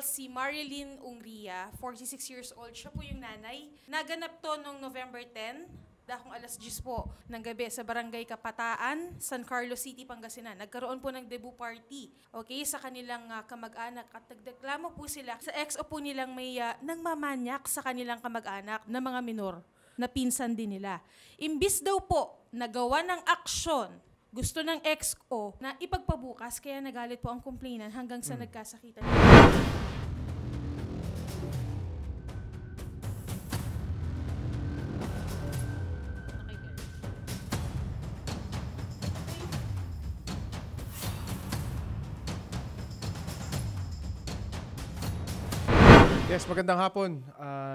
Si Marilyn Ungria, 46 years old. Siya po yung nanay. Naganap to noong November 10, dakong alas 10 po ng gabi sa Barangay Kapataan, San Carlos City, Pangasinan. Nagkaroon po ng debut party, okay, sa kanilang kamag-anak at nagreklamo po sila sa ex-o po nilang may nangmamanyak sa kanilang kamag-anak na mga minor na pinsan din nila. Imbis daw po nagawa ng aksyon, gusto ng ex-o na ipagpabukas, kaya nagalit po ang complainant hanggang sa nagkasakitan. Yes, magandang hapon,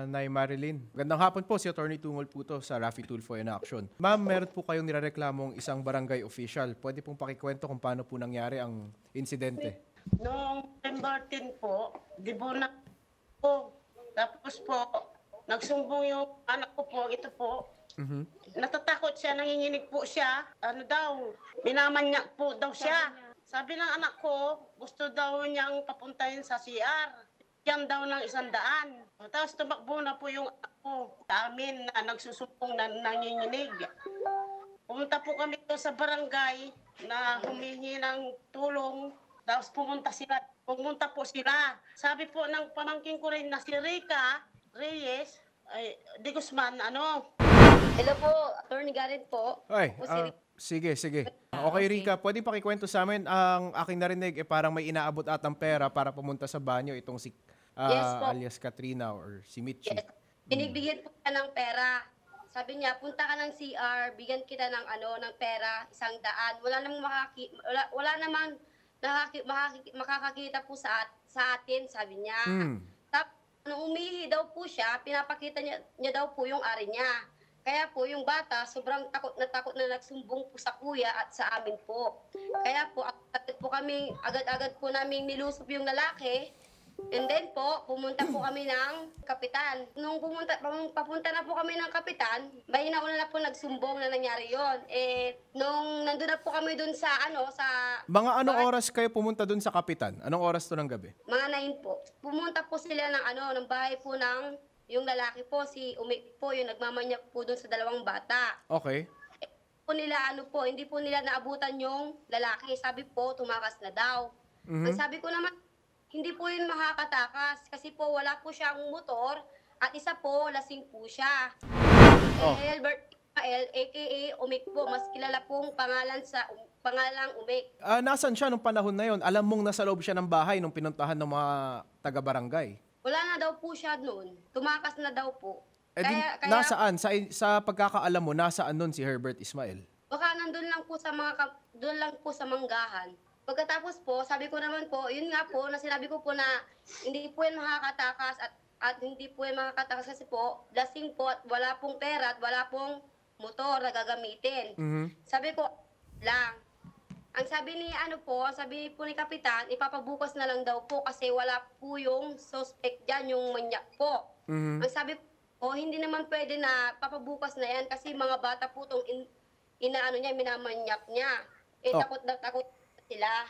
Nay Marilyn. Magandang hapon po, si Attorney Tungol po to sa Raffy Tulfo in Action. Ma'am, meron po kayong nilareklamong isang barangay official. Pwede pong pakikwento kung paano po nangyari ang insidente? Noong November 10 po, dibunak po. Tapos po, nagsumbong yung anak ko po, ito po. Natatakot siya, nanginginig po siya. Ano daw, minamanyak po daw siya. Sabi ng anak ko, gusto daw niyang papuntahin sa CR. Yan daw ng 100. Tapos tumakbo na po yung ako sa amin na nagsusumpong na nanginginig. Pumunta po kami doon sa barangay na humingi ng tulong. Tapos pumunta po sila. Sabi po ng pamangkin ko rin na si Rica Reyes, de Guzman, ano. Hello po, Attorney Garrett po. Ay, Po si sige. Okay, Rica, pwede pakikwento sa amin. Ang aking narinig, parang may inaabot atang pera para pumunta sa banyo itong si Yes po. alias Katrina or si Mitchie. Yes. Binibigyan po siya ng pera. Sabi niya, punta ka ng CR, bigyan kita ng ng pera, 100. Wala namang makakakita po sa atin, sabi niya. Tapos, nung umihi daw po siya, pinapakita niya daw po yung ari niya. Kaya po, yung bata, sobrang takot na nagsumbong po sa kuya at sa amin po. Kaya po, agad-agad po namin nilusob yung lalaki. And then po, pumunta po kami ng kapitan. Nung papunta na po kami ng kapitan, may nauna na po nagsumbong na nangyari yon. Nung nandun na po kami dun sa Mga anong oras kayo pumunta dun sa kapitan? Anong oras to ng gabi? mga 9 po. Pumunta po sila ng bahay po ng yung lalaki po, si Umik po, yung nagmamanyak po dun sa dalawang bata. Okay. Hindi po nila naabutan yung lalaki. Sabi po, tumakas na daw. Ang sabi ko naman, hindi po yun makakatakas kasi po wala po siyang motor at isa po, lasing po siya. Albert Ismael, aka Umik po, mas kilala pong pangalang Umik. Nasaan siya nung panahon na yon? Alam mong nasa loob siya ng bahay nung pinuntahan ng mga taga-barangay? Wala na daw po siya noon. Tumakas na daw po. Nasaan? Sa pagkakaalam mo, nasaan nun si Herbert Ismael? Baka nandun lang po sa manggahan. Pagkatapos po, sabi ko naman po, yun nga po, na sinabi ko po na hindi po yan makakatakas at hindi po yan makakatakas kasi po, lasing po at wala pong pera at wala pong motor na gagamitin. Sabi ko, lang. Ang sabi ni Kapitan, ipapabukas na lang daw po kasi wala po yung suspect dyan, yung manyak po. Ang sabi po, hindi naman pwede na papabukas na yan kasi mga bata po itong minamanyak niya. Takot na takot sila.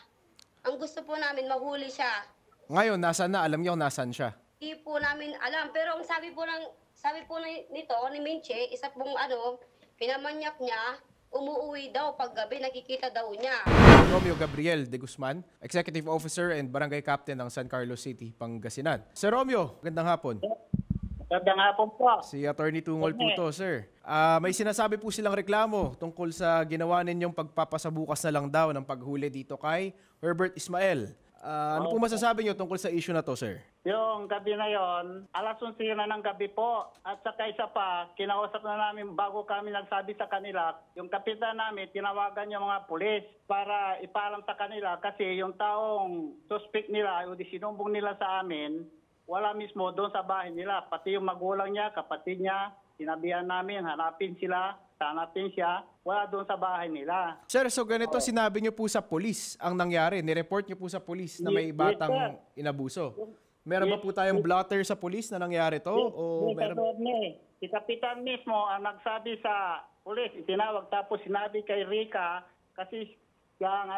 Ang gusto po namin, mahuli siya. Ngayon, nasaan na? Alam niyo kung nasaan siya? Hindi po namin alam. Pero ang sabi po nito, ni Minche, isa pong pinamanyak niya, umuwi daw paggabi, nakikita daw niya. Romeo Gabriel de Guzman, Executive Officer and Barangay Captain ng San Carlos City, Pangasinan. Sir Romeo, magandang hapon. Magandang hapon po. Si Attorney Tungol po to, sir. May sinasabi po silang reklamo tungkol sa ginawa ninyong pagpapasabukas na lang daw ng paghuli dito kay Herbert Ismael. Ano po masasabi niyo tungkol sa issue na to, sir? Yung gabi na yon, alas 11 na ng gabi po. At saka isa pa, kinausap na namin bago kami nagsabi sa kanila, yung kapitan namin, tinawagan yung mga pulis para ipaalam sa kanila kasi yung taong suspect nila, yung sinumbong nila sa amin, wala mismo doon sa bahay nila. Pati yung magulang niya, kapatid niya, sinabihan namin, hanapin siya, wala doon sa bahay nila. Sir, so ganito sinabi niyo po sa pulis ang nangyari. Nireport niyo po sa pulis na may batang inabuso. Meron ba po tayong blotter sa pulis na nangyari to? O meron? Si Kapitan mismo ang nagsabi sa pulis, itinawag tapos sinabi kay Rica kasi yung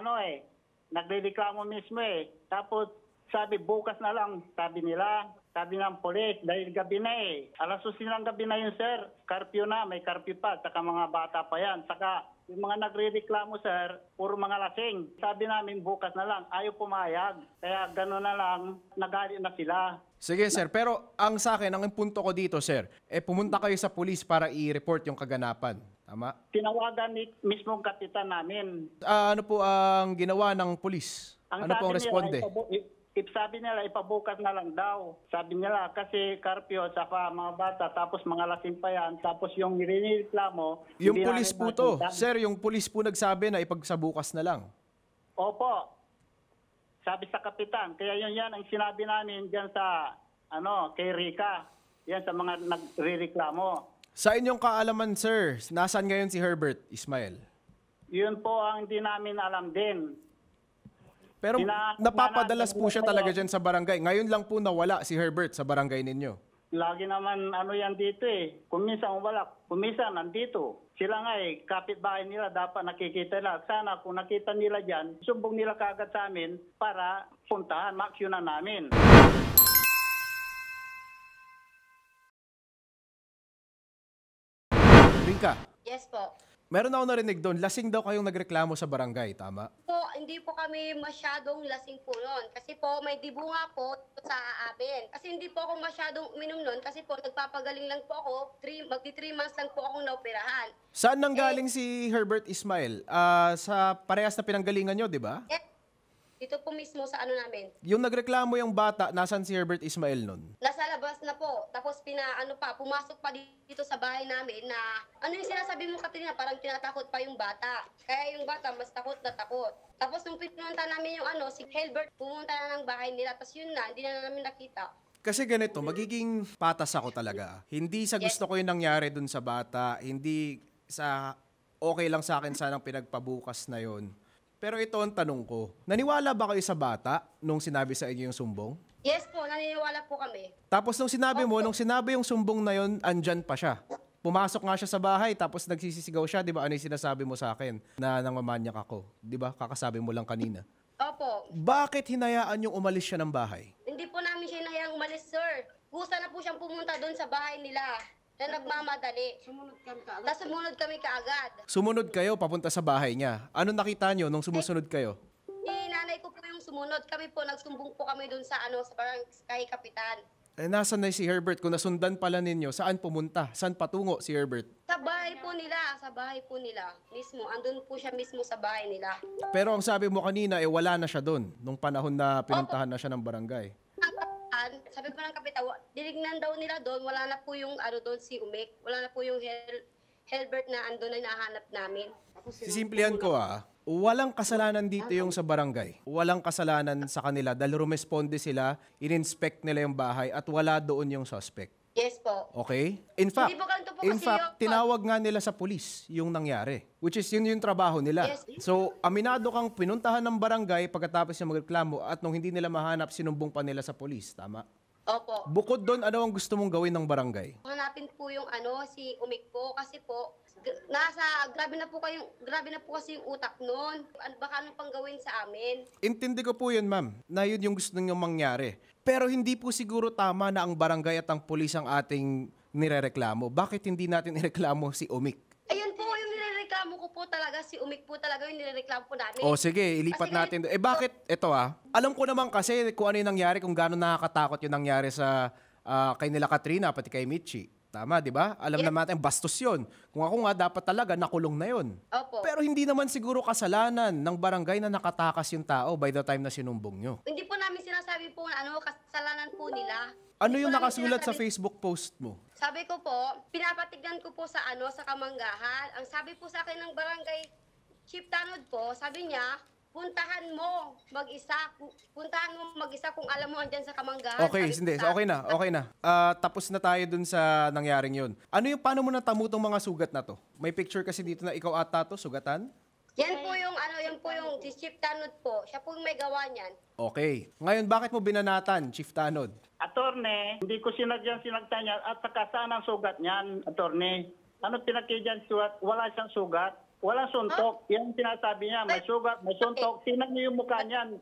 nagrereklamo mismo Tapos Sabi, bukas na lang, sabi nila. Sabi ng polis, dahil gabi na eh. Alas 11 ng gabi na yun, sir. Curfew na, may curfew pa. Saka mga bata pa yan. Saka yung mga nagre-reklamo, sir, puro mga lasing. Sabi namin, bukas na lang. Ayaw pumayag. Kaya gano'n na lang, nagalit na sila. Sige sir, pero ang sa akin, ang punto ko dito sir, pumunta kayo sa police para i-report yung kaganapan. Tama? Tinawagan ni mismong kapitan namin. Ano po ang ginawa ng police? Ang Ano po ang sabi responde? nila, sabi nila, ipabukas na lang daw. Sabi nila, kasi curfew sa mga bata, tapos mga lasing pa yan, tapos yung nirireklamo, Yung hindi police namin po to. makita. Sir, yung police po nagsabi na ipagsabukas na lang. Opo. Sabi sa kapitan. Kaya yan ang sinabi namin dyan sa, kay Rika. Yan sa mga nagrereklamo. Sa inyong kaalaman sir, nasaan ngayon si Herbert Ismael? Yun po ang hindi namin alam din. Pero napapadalas po siya talaga dyan sa barangay. Ngayon lang po nawala si Herbert sa barangay ninyo. Lagi naman yan dito eh. Kung minsan wala, kung minsan nandito. Sila nga kapitbahay nila dapat nakikita nila. Sana kung nakita nila dyan, sumbong nila kaagad sa amin para puntahan, maaksyonan namin. Rinka, Yes po. meron ako narinig doon, lasing daw kayong nagreklamo sa barangay, tama? Po, hindi po kami masyadong lasing po noon. Kasi po, may dibunga po sa amin. Kasi hindi po ako masyadong uminom noon. Kasi po, nagpapagaling lang po ako. Magti 3 months lang po akong naoperahan. Saan nanggaling si Herbert Ismael? Sa parehas na pinanggalingan nyo, di ba? Eh, dito po mismo sa namin. Yung nagreklamo yung bata, nasan si Herbert Ismael nun? Nasa labas na po. Tapos pumasok pa dito sa bahay namin na, ano yung sinasabi mo Katrina, parang tinatakot pa yung bata. Kaya yung bata mas takot na takot. Tapos nung pinunta namin yung si Helbert, pumunta na ng bahay nila. Tapos yun na, hindi na namin nakita. Kasi ganito, magiging patas ako talaga. Hindi sa gusto ko yung nangyari dun sa bata, hindi sa okay lang sa akin sanang pinagpabukas na yon. Pero ito ang tanong ko, naniwala ba kayo sa bata nung sinabi sa inyo yung sumbong? Yes po, naniniwala po kami. Tapos nung sinabi yung sumbong na yon, andyan pa siya. Pumasok nga siya sa bahay, tapos nagsisisigaw siya, di ba? Ano yung sinasabi mo sa akin na nangmamanyak ako? Di ba? Kakasabi mo lang kanina. Opo. Bakit hinayaan yung umalis siya ng bahay? Hindi po namin siya hinahayang umalis, sir. Gusto na po siyang pumunta doon sa bahay nila na nagmamadali. Tapos sumunod kami kaagad. Sumunod kayo papunta sa bahay niya. Ano nakita nyo nung sumusunod kayo? Nanay ko po yung sumunod. Kami po, nagsumbong po kami doon sa parang kay Kapitan. Nasaan na si Herbert? Kung nasundan pala ninyo, saan pumunta? Saan patungo si Herbert? Sa bahay po nila. Mismo, andun po siya mismo sa bahay nila. Pero ang sabi mo kanina, wala na siya doon nung panahon na pinuntahan na siya ng barangay. Sabi po ng Kapitan, dinignan daw nila doon, wala na po yung doon si Umik. Wala na po yung Helbert na andun na hinahanap namin. Sisimplihan ko walang kasalanan dito yung sa barangay. Walang kasalanan sa kanila dahil rumesponde sila, in-inspect nila yung bahay at wala doon yung suspect. Yes po. Okay? In fact, Hindi po ganito po kasi yun. tinawag nga nila sa pulis yung nangyari. Which is yun yung trabaho nila. Yes. So, aminado kang pinuntahan ng barangay pagkatapos niya magreklamo at nung hindi nila mahanap, sinumbong pa nila sa pulis. Tama? Opo. Bukod doon, ano ang gusto mong gawin ng barangay? Hanapin po yung si Umik po kasi po grabe na po kasi yung utak noon. Baka anong pang gawin sa amin. Intindi ko po yun, ma'am, na yun yung gusto nyo mangyari. Pero hindi po siguro tama na ang barangay at ang pulis ang ating nirereklamo. Bakit hindi natin ireklamo si Umik? Ayun po yung nirereklamo ko po talaga. Si Umik po talaga yung nirereklamo po namin. O sige, ilipat Kasi natin. Bakit? Ito alam ko naman kasi kung ano yung nangyari, kung gaano nakakatakot yung nangyari sa kay nila Katrina, pati kay Mitchie. Tama, di ba? Alam naman natin, bastos yun. Kung ako nga, dapat talaga nakulong na yun. Opo. Pero hindi naman siguro kasalanan ng barangay na nakatakas yung tao by the time na sinumbong nyo. Hindi po namin sinasabi po kasalanan po nila. Ano Hindi yung po namin nakasulat sa sinasabi- Facebook post mo? Sabi ko po, pinapatignan ko po sa sa Kamanggahan. Ang sabi po sa akin ng barangay Chief Tanod po, sabi niya, puntahan mo mag-isa. Puntahan mo mag-isa kung alam mo andyan sa Kamanggahan. Okay, Sabi hindi. ko sa- Okay na. Tapos na tayo dun sa nangyaring yun. Paano mo natamo tong mga sugat na to? May picture kasi dito na ikaw ata to, sugatan? Yan po yung si Chief Tanod po. Siya po yung may gawa niyan. Okay. Ngayon, bakit mo binanatan, Chief Tanod? Attorney, hindi ko sinagtanya at saka saan ang sugat niyan, attorney? Ano pinakidyan sugat? Wala siyang sugat. Walang suntok. Yan ang sinasabi niya. May sugat, may suntok. Sinan niyo yung mukha niyan.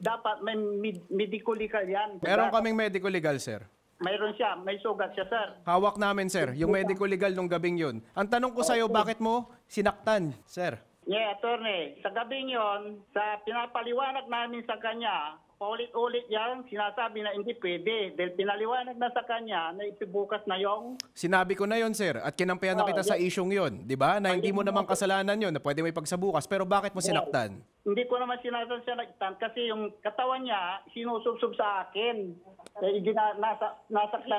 Dapat may medical legal yan. Meron kaming medical legal, sir. Mayroon siya. May sugat siya, sir. Hawak namin, sir, yung medical legal nung gabing yun. Ang tanong ko sa'yo, bakit mo sinaktan, sir? Yeah, attorney. Sa gabing yon, sa pinapaliwanag namin sa kanya, paulit-ulit yan, sinasabi na hindi pwede. Dahil pinaliwanag na sa kanya na ipibukas na yung... Sinabi ko na yon, sir, at kinampihan na kita sa isyong yon, di ba? Na hindi mo namang kasalanan yon, na pwede may pagsabukas, pero bakit mo sinaktan? Hindi ko naman sinasabi siya nagtan kasi yung katawan niya sinusubsob sa akin.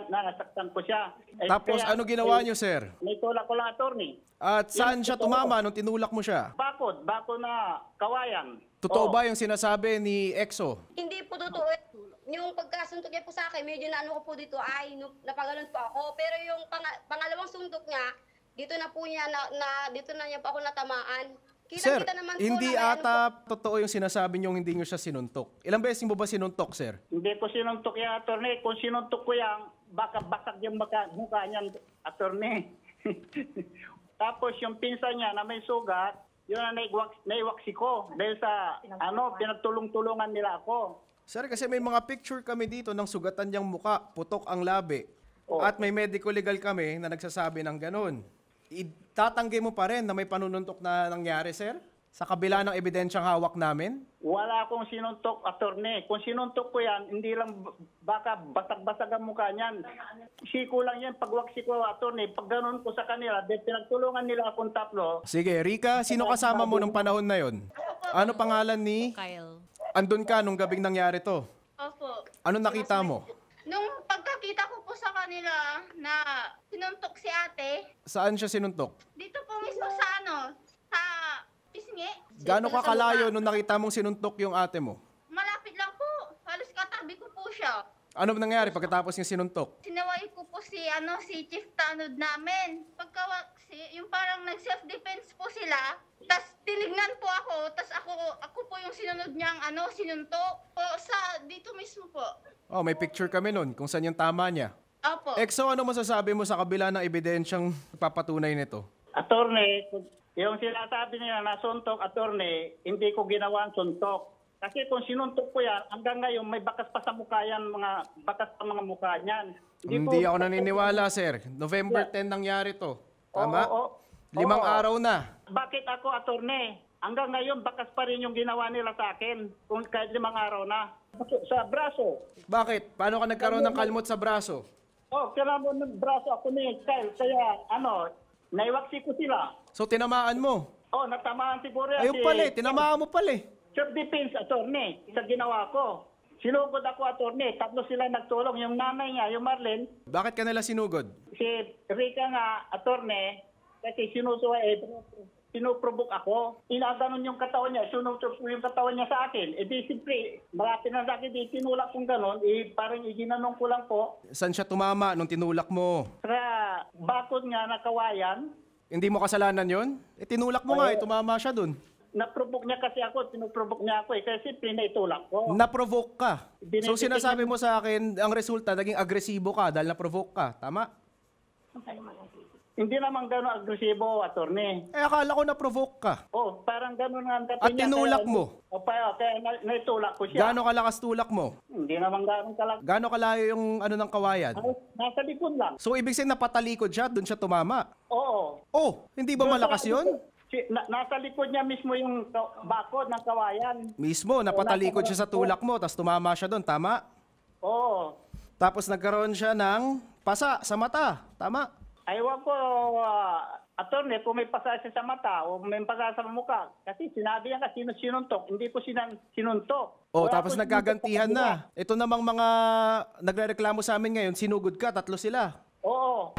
Nasaktan ko siya. Tapos Kaya, ano ginawa niyo, sir? May tulak ko lang, attorney. At saan siya tumama nung tinulak mo siya? Bako na kawayan. Totoo ba yung sinasabi ni EXO? Hindi po totoo. Yung pagkasuntok niya po sa akin, medyo naano ko po dito, napagalan po ako. Pero yung pangalawang suntok niya, dito na po niya, dito na niya po ako natamaan. Sir, Kita naman po hindi na may ata totoo yung sinasabi niyong hindi niyo siya sinuntok. Ilang beses mo ba sinuntok, sir? Hindi ko sinuntok yan, attorney. Kung sinuntok ko yan, baka basag yung mukha niyan, attorney. Tapos yung pinsa niya na may sugat, yun ang naiwaksi ko. Dahil sa, pinagtulong-tulungan nila ako. Sir, kasi may mga picture kami dito ng sugatan niyang muka, putok ang labi. Oh. At may medical legal kami na nagsasabi ng ganun. Itatanggi mo pa rin na may panununtok na nangyari, sir? Sa kabila ng ebidensyang hawak namin? Wala akong sinuntok, attorney. Kung sinuntok ko yan, hindi lang baka basag-basag ang mukha niyan. Siko lang yan, pagwaksi ko, attorney. Pag ganun ko sa kanila, pinagtulungan nila akong tatlo. Sige, Rika, sino kasama mo nung panahon na yon? Ano pangalan ni? Kyle. Andun ka nung gabing nangyari to? Opo. Ano nakita mo? Nung pagkakita ko po sa kanila na sinuntok si ate, Saan siya sinuntok? dito po mismo sa sa pisngi, Gaano ka kalayo nung nakita mong sinuntok yung ate mo? malapit lang po. Halos katabi ko po siya. Ano nangyari pagkatapos yung sinuntok? Sinaway ko po si Chief Tanod namin. Yung parang nag-self-defense po sila, tas tinignan po ako, tas ako po yung sinunod niyang sinuntok po dito mismo po. Oh, may picture kami nun kung saan yung tama niya. Opo. EXO, ano masasabi mo sa kabila ng ebidensyang papatunay nito? Attorney, yung sinasabi nila na suntok, attorney, hindi ko ginawa ang suntok. Kasi kung sinuntok ko yan, hanggang ngayon may bakas pa sa mukha yan, bakas pa mga mukha niyan. Hindi ako naniniwala, sir. November 10 nangyari to. Tama? Oo. 5 araw na. Bakit ako, attorney? Hanggang ngayon, bakas pa rin yung ginawa nila sa akin, kung kahit 5 araw na. Sa braso. Bakit? Paano ka nagkaroon ng kalmot sa braso? Kailangan mo ng braso ako ni Kyle. Kaya, naiwaksi ko sila. So, tinamaan mo. Natamaan siguro yan. Ayun pala, tinamaan mo pala. Self-defense, attorney, sa ginawa ko. Sinugod ako, attorney. 3 sila nagtulong. Yung nanay niya, yung Marlene, Bakit ka nila sinugod? si Rika nga, attorney, kasi sinuprobok ako. Inaganon yung katawan niya, sinuprobok yung katawan niya sa akin. Di siyempre, malapit na sa akin, tinulak kong ganon, parang iginanong ko lang po. Saan siya tumama nung tinulak mo? Sa bakod nga na kawayan, Hindi mo kasalanan yon? Tinulak mo nga, tumama siya dun. naprobok niya kasi ako, pinuprobok niya ako kasi siyempre naitulak ko. Na-provoke ka. So, Binibigyan sinasabi mo sa akin, ang resulta, naging agresibo ka dahil na-provoke ka. Tama? Hindi naman gano'n agresibo, attorney. Akala ko na-provoke ka. Parang gano'n nga ang dating At niya. tinulak mo? Kaya naitulak ko siya. Gaano kalakas tulak mo? Hindi naman gano'n kalak. Gaano kalayo yung ng kawayan? Nasa likod lang. So, ibig sabihin napatalikod siya, dun siya tumama. Oo. Oh, hindi ba malakas yon? Nasa likod niya mismo yung bakod ng kawayan. Mismo, napatalikod siya sa tulak mo, tapos tumama siya dun, tama? Oo. Tapos nagkaroon siya ng pasa sa mata, tama? Aywan ko, attorney, kung may pasa siya sa mata o may pasa sa mukha. Kasi sinabi niya kasi sinuntok. Hindi ko sinuntok. Oh, Wala tapos ko nagkagantihan sinuntok na. Ito namang mga nagrereklamo sa amin ngayon, sinugod ka, 3 sila. Oo.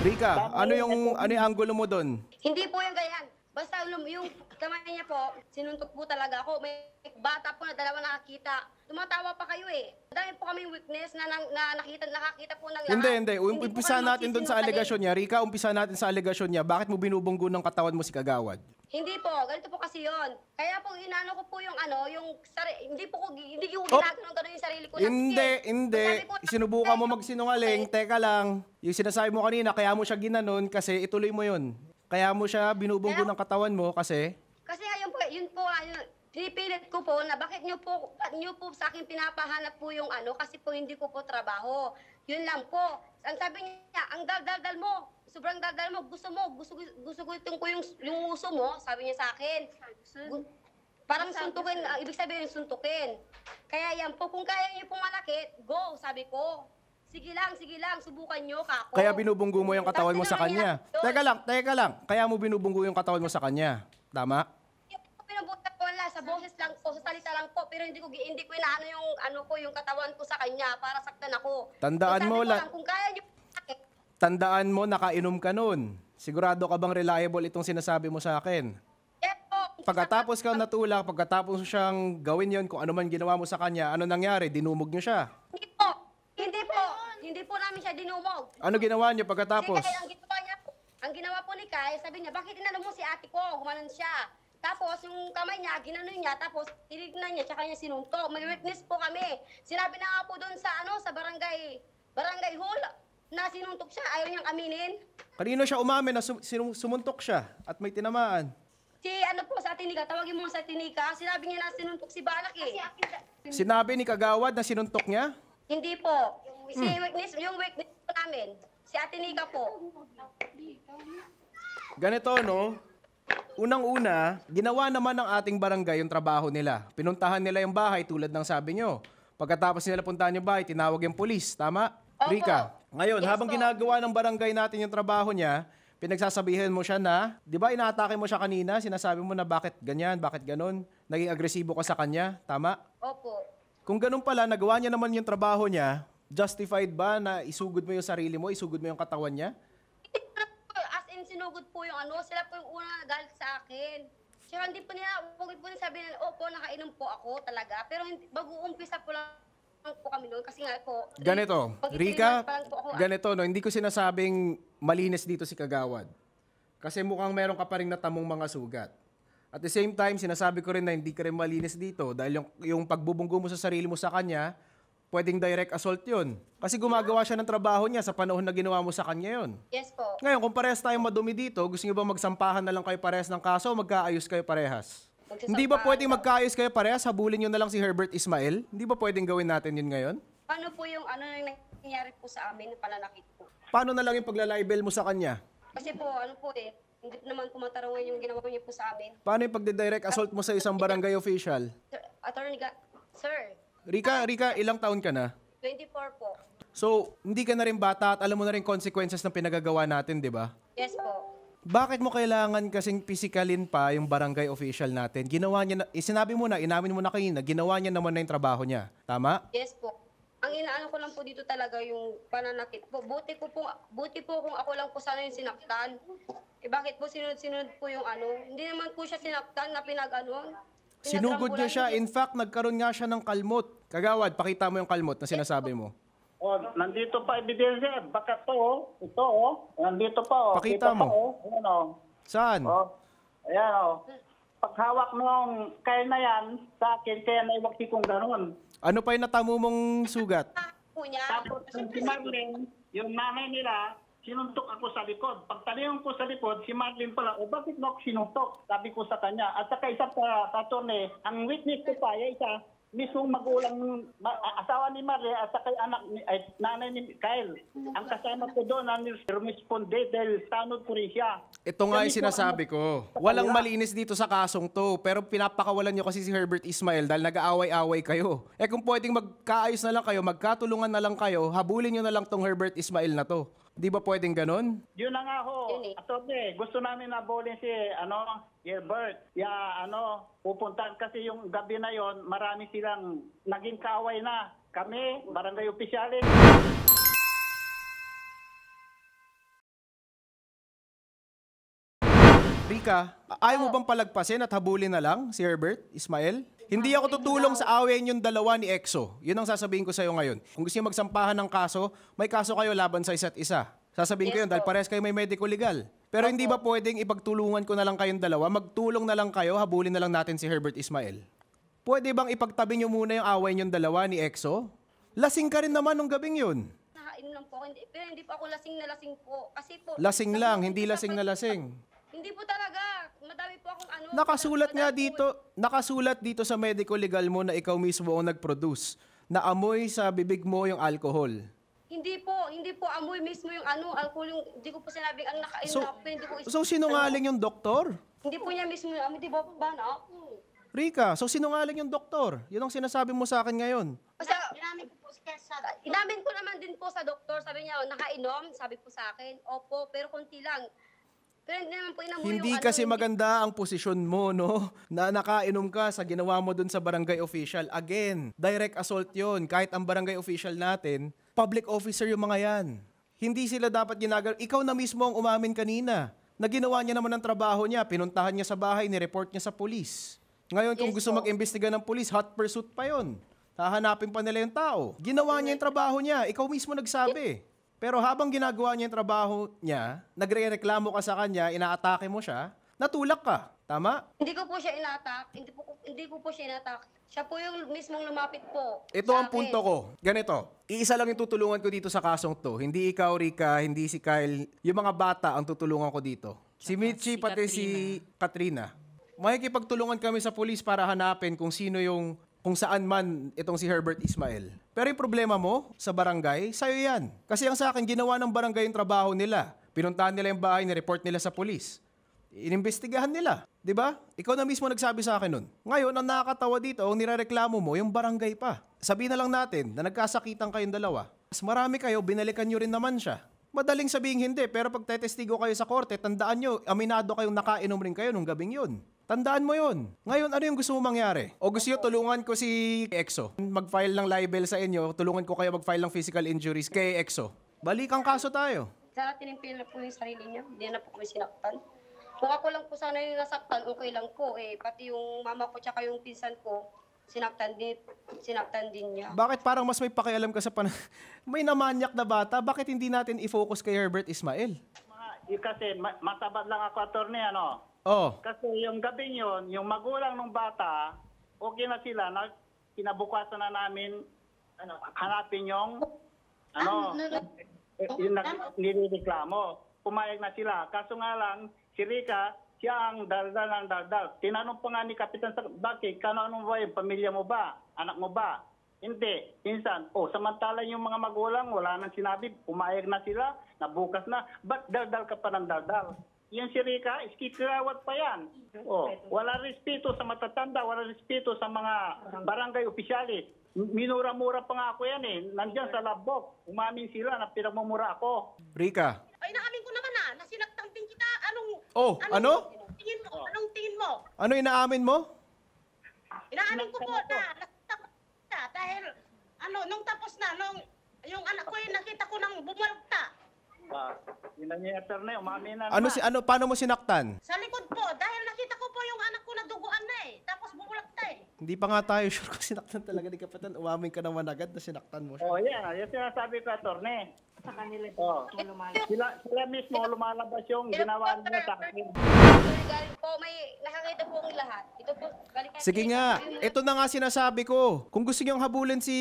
Rika, ano yung angulo mo doon? Hindi po yung ganyan. Basta yung kamay niya po, sinuntok po talaga ako. May bata po na dalawa nakakita. Tumatawa pa kayo eh. Madami po kaming weakness na nakakita po ng lahat. Hindi. Umpisa po kami natin doon sa magsisinungaling. alegasyon niya. Rika, umpisa natin sa alegasyon niya. Bakit mo binubunggo ng katawan mo si Kagawad? Hindi po, ganito po kasi yon. Kaya po inano ko po yung hindi ko ginagawa gano'n yung sarili ko. Hindi. Sabi ko, Sinubukan mo magsinungaling. Teka lang. Yung sinasabi mo kanina, kaya mo siya ginanon kasi ituloy mo yun. Kaya mo siya binubunggo ng katawan mo kasi Kasi yun po, pinipilit ko po na bakit niyo po sa akin pinapahanap po yung ano, kasi po hindi ko po trabaho. Yun lang po. Ang sabi niya, ang daldal mo, sobrang daldal mo, gusto ko yung uso mo, sabi niya sa akin. Parang suntukin, ibig sabihin suntukin. Kaya yan po, kung kaya niyo pong malakit, go, sabi ko. Sige lang, subukan niyo, kako. kaya binubunggo mo yung katawan mo sa Tapos kanya. tinanong Teka lang. Kaya mo binubunggo yung katawan mo sa kanya. Tama? Pinubuta ko wala, sa boses lang po, sa salita lang po, pero hindi ko inaano yung katawan ko sa kanya para saktan ako. Tandaan Sabi mo, ko lang, kung kaya niyo malakit, Tandaan mo, nakainom ka nun. Sigurado ka bang reliable itong sinasabi mo sa akin? yes po. Pagkatapos kang natulak, pagkatapos siyang gawin yon kung ano man ginawa mo sa kanya, ano nangyari? Dinumog niyo siya. Hindi po namin siya dinumog. Ano ginawa niyo pagkatapos? Kasi ang ginawa po ni Kai, sabi niya, bakit inano mo si ate ko? Gumanon siya. Tapos yung kamay niya, ginanon niya, tapos tinignan niya, tsaka niya sinuntok. May witness po kami. Sinabi na nga po doon sa barangay hall, na sinuntok siya, ayaw niyang aminin. Kanino siya umamin na sumuntok siya at may tinamaan? Sa Tinika, tawagin mo sa Tinika, sinabi niya na sinuntok si Balak eh. Sinabi ni Kagawad na sinuntok niya? Hindi po. Yung witness po namin, si Ate Nika po. Ganito, no? Unang-una, ginawa naman ng ating barangay yung trabaho nila. Pinuntahan nila yung bahay tulad ng sabi nyo. Pagkatapos nila puntahan yung bahay, tinawag yung polis. Tama? Opo. Rika? Ngayon, Yes habang po. ginagawa ng barangay natin yung trabaho niya, pinagsasabihin mo siya na, di ba inaatake mo siya kanina, sinasabi mo na bakit ganyan, bakit ganon, naging agresibo ka sa kanya, tama? Opo. Kung ganun pala, nagawa niya naman yung trabaho niya, justified ba na isugod mo yung sarili mo, isugod mo yung katawan niya? As in, sinugod po yung sila po yung unang nagalit sa akin. Siya hindi po huwag po nila sabihin na, opo, nakainom po ako talaga. Pero bago umpisa po lang po kami noon kasi nga po. Ganito, mag-3 Rika, months pa lang po ako, ganito, no, hindi ko sinasabing malinis dito si Kagawad. Kasi mukhang meron ka pa rin natamong mga sugat. At the same time, sinasabi ko rin na hindi ka rin malinis dito dahil yung pagbubunggo mo sa sarili mo sa kanya, pwedeng direct assault yun. Kasi gumagawa siya ng trabaho niya sa panahon na ginawa mo sa kanya yun. Yes po. Ngayon, kung parehas tayong madumi dito, gusto niyo ba magsampahan na lang kayo parehas ng kaso o magkaayos kayo parehas? Hindi ba pwedeng magkaayos kayo parehas? Habulin nyo na lang si Herbert Ismael? Hindi ba pwedeng gawin natin yun ngayon? Paano po yung yung nangyari po sa amin, yung pananakit po? Paano na lang yung paglalibel mo sa kanya? Kasi po, hindi naman po matarungan yung ginawa niyo po sa amin. Paano yung pagde-direct assault mo sa isang barangay official? Sir, Rika, ilang taon ka na? 24 po. So, hindi ka na rin bata at alam mo na rin consequences ng pinagagawa natin, di ba? Yes po. Bakit mo kailangan kasing pisikalin pa yung barangay official natin? Ginawa niya na, sinabi mo na, inamin mo na kanina, ginawa niya naman na yung trabaho niya. Tama? Yes po. Ang inaano ko lang po dito talaga yung pananakit po. Buti po kung ako lang po sana yung sinaktan. Eh bakit po sinunod po yung Hindi naman po siya sinaktan na Sinugod niya siya. In fact, nagkaroon nga siya ng kalmot. Kagawad, pakita mo yung kalmot na sinasabi mo. Oh, nandito pa ebidensya. Baka to, ito nandito pa Pakita mo. Ayan Saan? Ayan Paghawak nung kail na yan, sa akin, kaya naiwagti kong gano'n. Ano pa yung natamo mong sugat? po niya. Tapos si Marlene, yung nanay nila, sinuntok ako sa likod. Pagtalingin ko sa likod, si Marlene pala, bakit mo ako sinuntok? Sabi ko sa kanya. At saka isa pa, attorney, ang witness ko pa, isa, mismong magulang, asawa ni Marlene, at saka nanay ni Kyle. Ang kasama ko doon, ang responde dahil tanod ko rin siya. Ito nga yung sinasabi ko. Walang malinis dito sa kasong to, pero pinapakawalan nyo kasi si Herbert Ismael dahil nag-aaway-aaway kayo. Eh kung pwedeng magkaayos na lang kayo, magkatulungan na lang kayo, habulin nyo na lang tong Herbert Ismael na to. Di ba pwedeng ganon? Yun na nga ho. Attorney, gusto namin nabulin si Herbert. Pupuntahan kasi yung gabi na yon, marami silang naging kaaway na. Kami, barangay opisyalis. Rika, ayaw mo bang palagpasin at habulin na lang si Herbert Ismael? Hindi ako tutulong sa awayan yung dalawa ni EXO. Yun ang sasabihin ko sa'yo ngayon. Kung gusto niyo magsampahan ng kaso, may kaso kayo laban sa isa't isa. Sasabihin ko yun dahil parehas kayo may medical legal. Pero hindi ba pwedeng ipagtulungan ko na lang kayong dalawa? Magtulong na lang kayo, habulin na lang natin si Herbert Ismael. Pwede bang ipagtabi niyo muna yung away niyong dalawa ni EXO? Lasing ka rin naman nung gabing yun. Nakainom lang po. Pero hindi po ako lasing na lasing po. Kasi po... Lasing lang, hindi lasing na lasing. Hindi po talaga. Madami po akong ano. Nakasulat nga madami po- nakasulat dito sa medical legal mo na ikaw mismo ang nag-produce. Na amoy sa bibig mo yung alcohol. Hindi po amoy mismo yung ano, alcohol yung, hindi ko po sinabing ang nakainom So, na ako, hindi ko so sinungaling yung doktor? Hindi po niya mismo yung amoy, di ba ba na? Rika, so sinungaling yung doktor? Yun ang sinasabi mo sa akin ngayon. Basta, Inamin ko po sa inamin ko naman din po sa doktor, sabi niya, nakainom, sabi po sa akin, opo, pero konti lang. Pero hindi naman po inamoy Hindi yung kasi ano, maganda ang posisyon mo, no? Na nakainom ka sa ginawa mo dun sa barangay official. Again, direct assault yon. Kahit ang barangay official natin, public officer yung mga yan. Hindi sila dapat ginagawa. Ikaw na mismo ang umamin kanina na ginawa niya naman ang trabaho niya. Pinuntahan niya sa bahay, ni-report niya sa pulis. Ngayon, kung Yes, gusto po. mag-imbestiga ng pulis, hot pursuit pa yon. Hahanapin pa nila yung tao. Ginawa niya yung trabaho niya. Ikaw mismo nagsabi. Pero habang ginagawa niya yung trabaho niya, nagre-reklamo ka sa kanya, inaatake mo siya, natulak ka. Tama? Hindi ko po siya inatak, hindi ko po siya inatak. Siya po yung mismong lumapit po. Ito sa ang akin. punto ko. Ganito. Iisa lang yung tutulungan ko dito sa kasong to. Hindi ikaw, Rika, hindi si Kyle. Yung mga bata ang tutulungan ko dito. Si Mitchie, pati si Katrina. Makikipagtulungan kami sa pulis para hanapin kung sino yung, kung saan man itong si Herbert Ismael. Pero yung problema mo sa barangay, sa'yo yan. Kasi ang sa akin, ginawa ng barangay yung trabaho nila. Pinuntahan nila yung bahay, ni-report nila sa pulis. Inimbestigahan nila. 'Di ba? Ikaw na mismo nagsabi sa akin nun. Ngayon, ang nakakatawa dito, ang nirereklamo mo, yung barangay pa. Sabihin na lang natin na nagkasakitan kayong dalawa. Mas marami kayo, binalikan nyo rin naman siya. Madaling sabihin hindi, pero pag tetestigo kayo sa korte, tandaan nyo, aminado kayong nakainom rin kayo nung gabing yun. Tandaan mo yun. Ngayon, ano yung gusto mo mangyari? O gusto nyo tulungan ko si EXO? Mag-file ng libel sa inyo, tulungan ko kayo mag-file ng physical injuries kay EXO. Balikang kaso tayo. Sana tinimpil na po yung sarili niya, hindi na po kami sinaktan. Kung ako lang po sana yung nasaktan, okay lang po. Pati yung mama ko tsaka yung pinsan ko, sinaktan din niya. Bakit parang mas may pakialam ka sa may namanyak na bata? Bakit hindi natin i-focus kay Herbert Ismael? Kasi matabad lang ako, attorney, ano? Oh, Kasi yung gabing yun, yung magulang ng bata, okay na sila, na kinabukasan na namin hanapin yung yung nireklamo. Pumayag na sila. Kaso nga lang, si Rika, siya ang daldal ng daldal. Tinanong pa nga ni Kapitan, bakit? Ano ba yung pamilya mo ba? Anak mo ba? Hindi. Minsan, samantalang yung mga magulang, wala nang sinabi, pumayag na sila, nabukas na, ba't daldal ka pa ng daldal? Yung si Rika, iskikirawat pa yan. Wala respeto sa matatanda, wala respeto sa mga barangay opisyalis. Minura-mura pa nga ako yan eh. Nandiyan sa labbok. Umamin sila na pinagmumura ako. Rika. Ay, naamin ko naman na sinaktan din kita. Ano? Tingin mo? Anong tingin mo? Ano inaamin mo? Inaamin ko po na nasaktan ko siya dahil nung tapos na, yung anak ko nakita ko nang bumalagta. Yun na niya, attorney, umamin na Paano mo sinaktan? Sa likod po, dahil nakita ko po yung anak ko na duguan na tapos bumulagta Hindi pa nga tayo sure kung sinaktan talaga ni Kapitan. Umamin ka naman agad na sinaktan mo siya. Yan sinasabi ko, attorney. Sa kanila sila mismo lumalabas yung ginawa nila sa akin. Galing po, may nakakita po ang lahat. Ito po, galing Sige nga, ito na nga sinasabi ko. Kung gusto nyo habulin si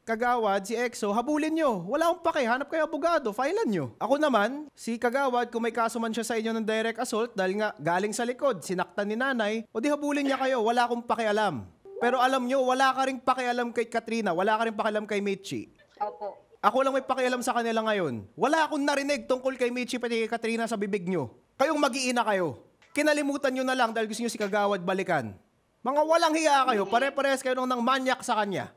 Kagawad, si EXO, habulin nyo. Wala akong pake, hanap kayo abogado, filean nyo. Ako naman, si Kagawad, kung may kaso man siya sa inyo ng direct assault, dahil nga galing sa likod, sinaktan ni nanay, o di habulin niya kayo, wala akong pakialam. Pero alam nyo, wala ka rin pakialam kay Katrina, wala ka rin pakialam kay Mitchie. Opo. Ako lang may pakialam sa kanila ngayon. Wala akong narinig tungkol kay Mitchie pati kay Katrina sa bibig nyo. Kayong mag-iina kayo. Kinalimutan nyo na lang dahil gusto nyo si Kagawad balikan. Mga walang hiya kayo, pare-pares kayo ng manyak sa kanya.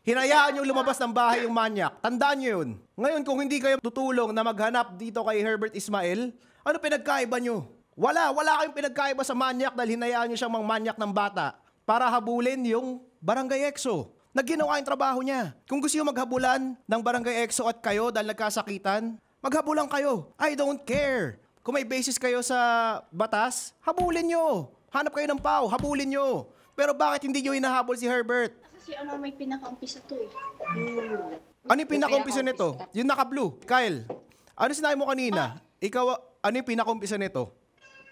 Hinayaan yung lumabas ng bahay yung manyak. Tandaan nyo yun. Ngayon, kung hindi kayo tutulong na maghanap dito kay Herbert Ismael, ano pinagkaiba nyo? Wala kayong pinagkaiba sa manyak dahil hinayaan nyo siyang manyak ng bata para habulin yung barangay EXO. Nagginawa yung trabaho niya. Kung gusto nyo maghabulan ng barangay EXO at kayo dahil nagkasakitan, maghabulan kayo. I don't care. Kung may basis kayo sa batas, habulin nyo. Hanap kayo ng pao, habulin nyo. Pero bakit hindi nyo hinahabol si Herbert? Kasi may pinaka-umpisa to eh. Ano yung pinaka-umpisa nito? Yung naka-blue. Kyle, ano sinabi mo kanina? Ikaw, ano yung pinaka-umpisa nito?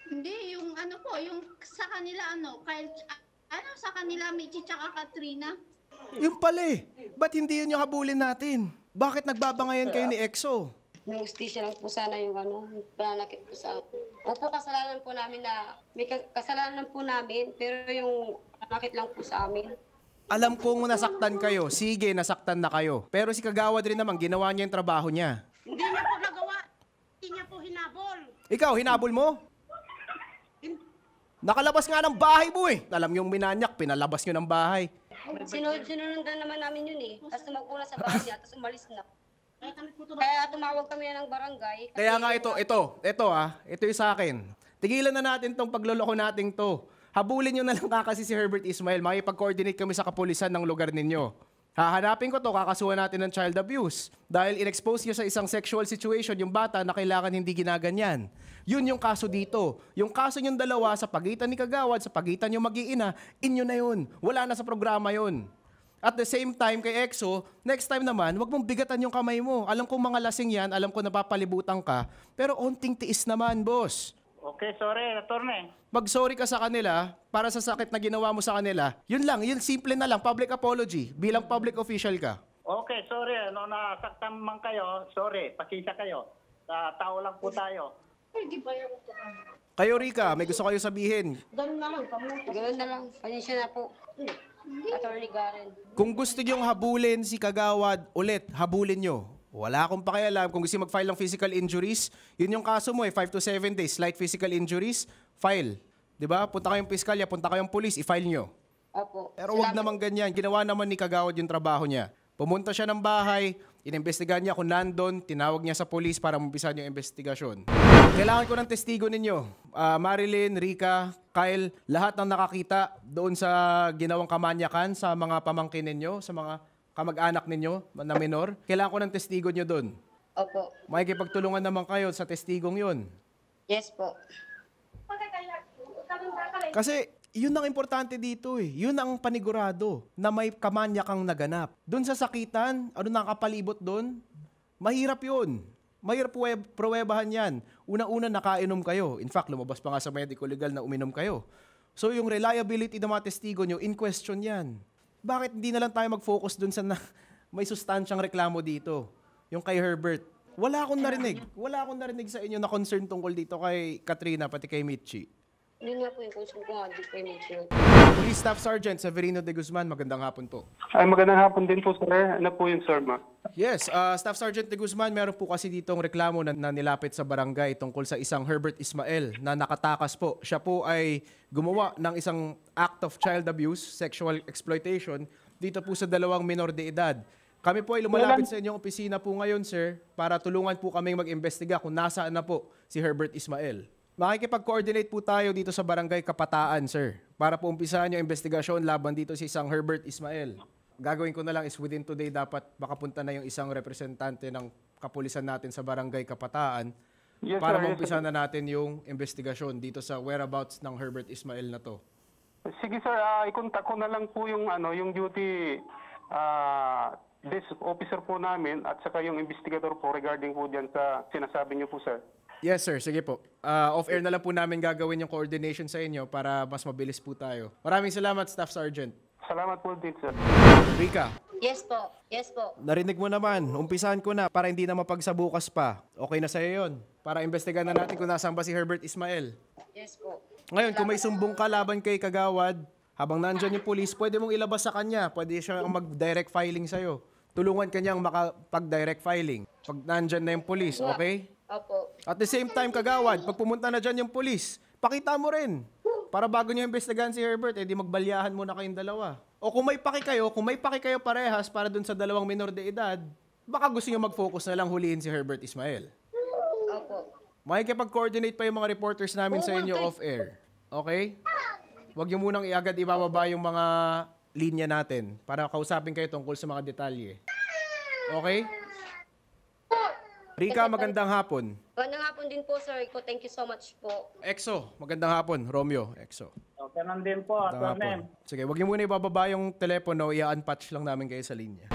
Hindi, yung yung sa kanila sa kanila Michi tsaka Katrina. Yung pala eh. Ba't hindi yun yung habulin natin? Bakit nagbabangayan kayo ni EXO? Yung hustisya lang po sana yung pananakit po sa akin. Opo, kasalanan po namin na, may kasalanan po namin, pero yung nakit lang po sa amin. Alam kong nasaktan kayo. Sige, nasaktan na kayo. Pero si Kagawad rin naman, ginawa niya yung trabaho niya. Hindi niya po nagawa. Hindi niya po hinabol. Ikaw, hinabol mo? Nakalabas nga ng bahay mo eh. Alam yung minanyak, pinalabas nyo ng bahay. Sinundan naman namin yun eh. Tapos tumakbo na sa bahay niya, tapos umalis na. Kaya tumawag kami ng barangay. Kaya nga ito yung sa akin. Tigilan na natin tong pagloloko nating to. Habulin nyo na lang kasi si Herbert Ismael. Makipag-coordinate kami sa kapulisan ng lugar ninyo. Hahanapin ko to, kakasuhan natin ng child abuse. Dahil in-expose nyo sa isang sexual situation yung bata na kailangan hindi ginaganyan. Yun yung kaso dito. Yung kaso nyong dalawa sa pagitan ni Kagawad, sa pagitan yung mag-iina, inyo na yun. Wala na sa programa yun. At the same time, kay EXO, next time naman, wag mong bigatan yung kamay mo. Alam kong mga lasing yan, alam ko napapalibutan ka, pero onting tiis naman, boss. Okay, sorry, attorney. Mag-sorry ka sa kanila para sa sakit na ginawa mo sa kanila. Yun lang, yun simple na lang, public apology, bilang public official ka. Okay, sorry. Nasaktan man kayo, sorry. Pasensya kayo. Tao lang po tayo. Kayo, Rika, may gusto kayo sabihin. Ganun na lang. Ganoon na lang. Panisya na po. Attorney Garen. Kung gusto nyong habulin si Kagawad ulit, habulin nyo. Wala akong pakialam. Kung gusto mag-file ng physical injuries, yun yung kaso mo 5 to 7 days. Slight physical injuries, file. Diba? Punta kayong piskalya, punta kayong police, i-file nyo. Opo. Pero wag naman ganyan. Ginawa naman ni Kagawad yung trabaho niya. Pumunta siya ng bahay, inimbestigahan niya kung nandun, tinawag niya sa police para umpisahan yung investigasyon. Kailangan ko ng testigo ninyo. Marilyn, Rika, Kyle, lahat ng nakakita doon sa ginawang kamanyakan sa mga pamangkin ninyo, sa mga kamag-anak ninyo na minor. Kailangan ko ng testigo nyo doon. Opo. Makikipagtulungan naman kayo sa testigong yun. Yes po. Kasi yun ang importante dito eh. Yun ang panigurado na may kamanyakang naganap. Doon sa sakitan, ano nakapalibot doon? Mahirap yun. Mahirap pruwebahan yan. Una-una nakainom kayo. In fact, lumabas pa nga sa medical legal na uminom kayo. So yung reliability ng mga testigo nyo, in question yan. Bakit hindi na lang tayo mag-focus doon sa may sustansyang reklamo dito? Yung kay Herbert. Wala akong narinig. Wala akong narinig sa inyo na concern tungkol dito kay Katrina, pati kay Mitchie. Yun nga po yung concern ko nga, di po yung mention. Police Staff Sergeant Severino de Guzman, magandang hapon po. Ay, magandang hapon din po, sir. Ano po yun, sir, ma? Yes, Staff Sergeant de Guzman, meron po kasi ditong reklamo na nilapit sa barangay tungkol sa isang Herbert Ismael na nakatakas po. Siya po ay gumawa ng isang act of child abuse, sexual exploitation, dito po sa dalawang minor de edad. Kami po ay lumalapit sa inyong opisina po ngayon, sir, para tulungan po kaming mag-imbestiga kung nasaan na po si Herbert Ismael. Makikipag-coordinate po tayo dito sa Barangay Kapataan, sir, para po umpisahan yung investigasyon laban dito sa isang Herbert Ismael. Gagawin ko na lang is within today dapat makapunta na yung isang representante ng kapulisan natin sa Barangay Kapataan para maumpisahan na natin yung investigasyon dito sa whereabouts ng Herbert Ismael na to. Sige, sir. I-contact ko na lang po yung, yung duty desk officer po namin at saka yung investigator po regarding po dyan sa sinasabi niyo po, sir. Yes, sir. Sige po. Off-air na lang po namin gagawin yung coordination sa inyo para mas mabilis po tayo. Maraming salamat, Staff Sergeant. Salamat po din, sir. Rika, Yes po. Yes po. narinig mo naman. Umpisahan ko na para hindi na mapagsabukas pa. Okay na sa'yo yun. Para imbestigahan na natin kung nasaan ba si Herbert Ismael. Yes po. Ngayon, kung may sumbong ka laban kay Kagawad, habang nandyan yung police, pwede mong ilabas sa kanya. Pwede siya mag-direct filing sa'yo. Tulungan kanyang makapag-direct filing. Pag nandyan na yung police, okay? Opo. At the same time, Kagawad, pag pumunta na dyan yung police, pakita mo rin. Para bago nyo imbestigahan si Herbert, edi magbalyahan muna kayong dalawa. O kung may paki kayo parehas para dun sa dalawang minor de edad, baka gusto nyo mag-focus na lang huliin si Herbert Ismael. Opo. Makikipag-coordinate pa yung mga reporters namin sa inyo off-air. Okay? Huwag nyo munang iagad ibababa yung mga linya natin para kausapin kayo tungkol sa mga detalye. Okay? Rika, magandang hapon. Magandang hapon din po, sir. Thank you so much po. EXO, magandang hapon. Romeo, EXO. Okay, nandun po, Magandang attorney. hapon. Sige, huwag niyo muna ibababa yung telepono, i-unpatch lang namin kayo sa linya.